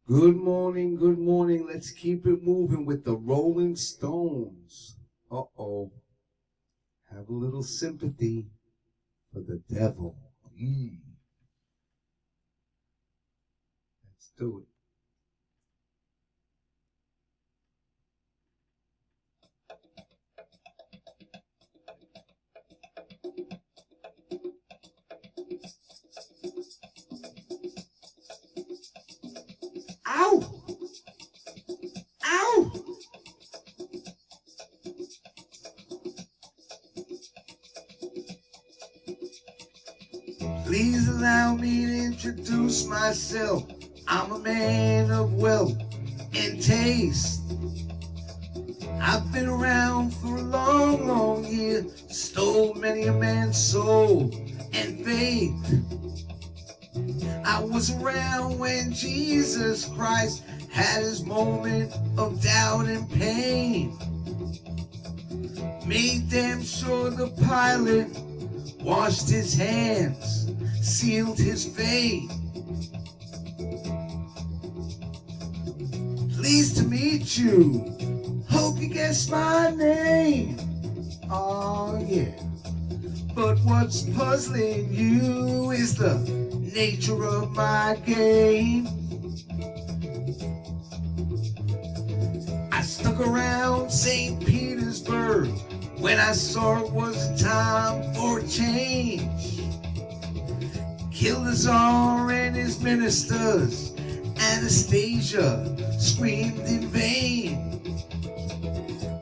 Good morning, good morning. Let's keep it moving with the Rolling Stones. Uh-oh. Have a little sympathy for the devil. Let's do it. Ow! Ow! Please allow me to introduce myself. I'm a man of wealth and taste. I've been around for a long, long year, stole many a man's soul and faith. I was around when Jesus Christ had his moment of doubt and pain. Made damn sure the pilot washed his hands, sealed his fate. Pleased to meet you. Hope you guess my name. Oh yeah. But what's puzzling you is the nature of my game. I stuck around St. Petersburg when I saw it was a time for a change. Killed the Tsar and his ministers. Anastasia screamed in vain.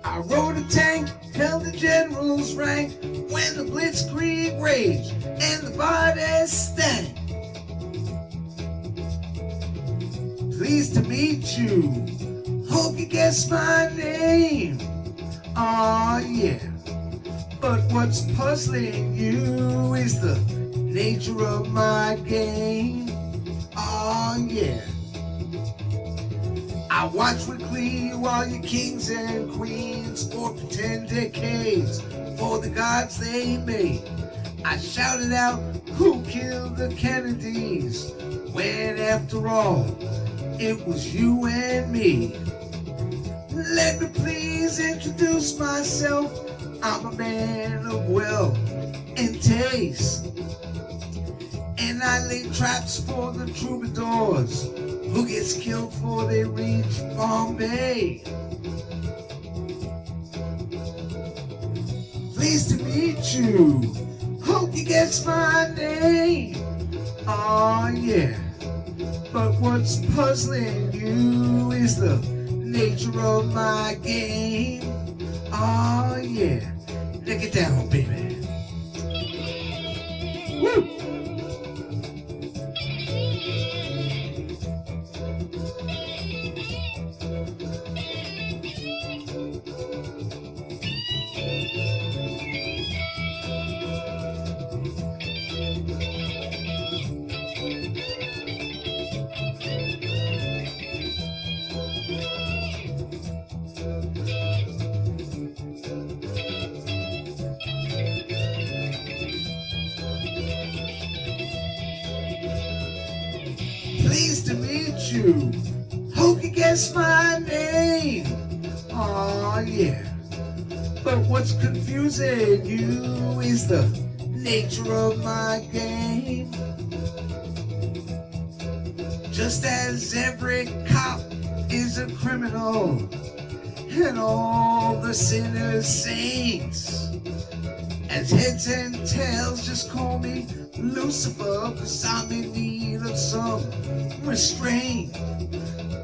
I rode a tank, held the general's rank when the blitzkrieg raged and the bodies stank. Pleased to meet you. Hope you guess my name. Aw, yeah. But what's puzzling you is the nature of my game. Aw, yeah. I watched with glee while your kings and queens fought for 10 decades for the gods they made. I shouted out, who killed the Kennedys? When after all, it was you and me. Let me please introduce myself. I'm a man of wealth and taste. And I lay traps for the troubadours who gets killed before they reach Bombay. Pleased to meet you. Hope you guess my name. Oh yeah. But what's puzzling you is the nature of my game. Oh yeah. Lick it down, baby. Woo! Pleased to meet you. Hope you guess my name. Aw, yeah. But what's confusing you is the nature of my game. Just as every cop is a criminal and all the sinners saints, as heads and tails just call me Lucifer, 'cause I'm in need of some restraint.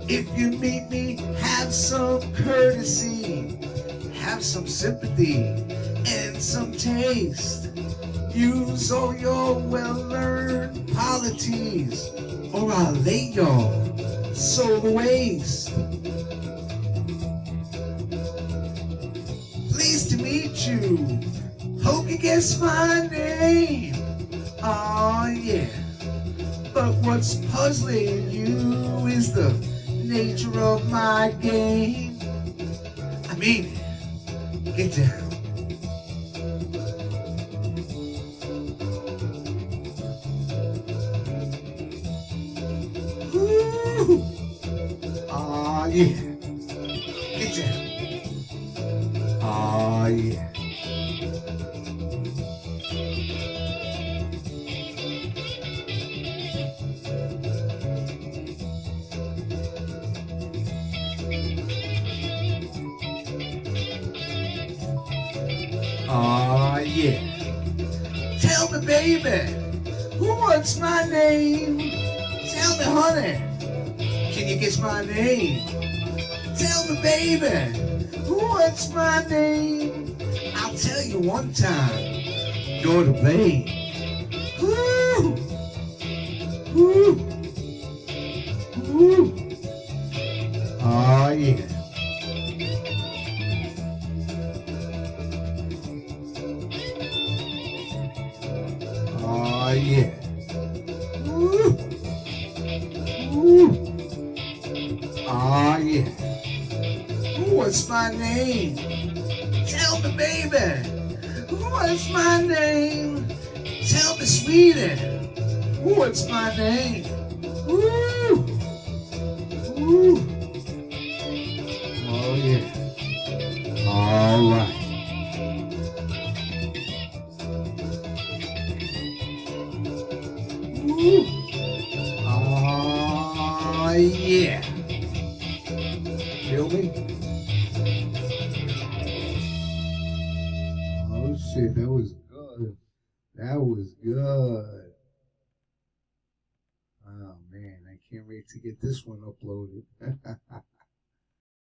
If you meet me, have some courtesy, have some sympathy and some taste. Use all your well-learned polities, or I'll lay your soul to waste. Pleased to meet you. Hope you guess my name. Oh yeah. But what's puzzling you is the nature of my game. I mean, get down. Woo! yeah. Get down. Oh, yeah. Oh, yeah. Tell me, baby, who wants my name? Tell me, honey, can you guess my name? Tell me, baby, who wants my name? I'll tell you one time. Go to bed. Woo! Woo! Woo! Oh, yeah. Oh, yeah. Woo! Woo! Oh, yeah. What's my name? Tell me, baby. What's my name? Tell me, sweetie. What's my name? Woo! Woo! Oh, yeah. All right. Woo! Oh, yeah. Feel me? Oh, shit. That was good. That was good. Oh, man. I can't wait to get this one uploaded.